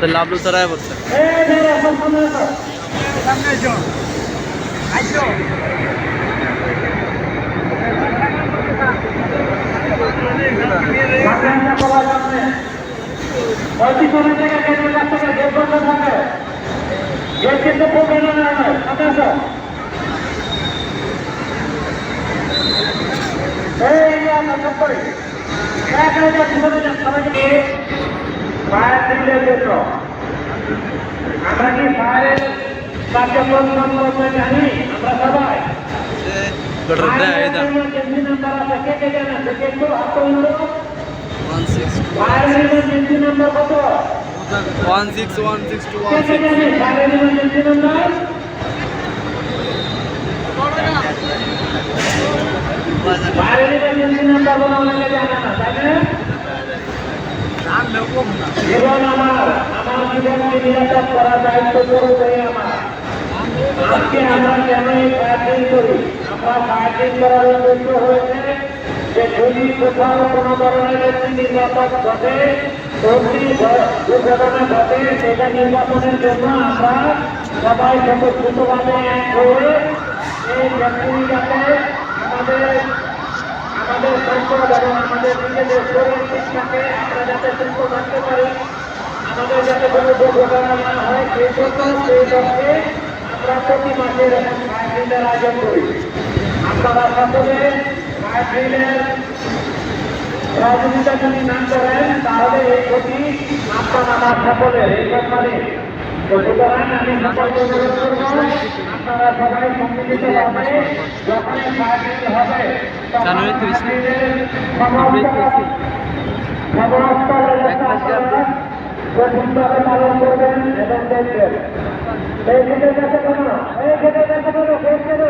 আমাদের লাভলু ছড়ায় পড়ছে। আমরা কি ফায়ারের কার্যক্রম সম্পর্কে জানি? আমরা সবাই ফায়ার ইমার্জেন্সি নাম্বার কত? 161621 fire emergency number fire emergency number বলে অনেকে জানে না, তাই না? জীবন আমার জীবনকে নিরাপদ করার দায়িত্ব করবে আমার। আজকে আমরা কেন এই ফায়ারিং করি? আমরা ফায়ারিং করার উদ্দেশ্য হয়েছে যে যদি কোথাও কোনো ধরনের একটি নির্বাচন ঘটে, দুর্ঘটনা ঘটে, সেটা নির্বাচনের জন্য আমরা সবাই স্বতঃস্ফূর্তভাবে এক হয়ে এই ব্যক্তি যাতে আমাদের সম্পদ এবং আমাদের নিজেদের শরীর শিক্ষাকে আমরা যাতে সুস্থ থাকতে পারি, আমাদের যাতে কোনো দুর্ঘটনা না হয়, সেই লক্ষ্যে আমরা প্রতি মাসে এরকম ফায়ার আয়োজন করি। আপনারা সকলে ফায়ার রাজনীতিটা যদি না করেন তাহলে এই ক্ষতি আপনার আমার সকলের এই ব্যাপারে। সুতরাং আমি সকলকে অনুরোধ করব আপনারা সবাই সম্মিলিতভাবে যখন ফায়ার হবে প্রথমভাবে পালন করবেন এবং দেখবেন। এই খেতে দেখে কেন এই খেতে দেখে কেন এই খেতে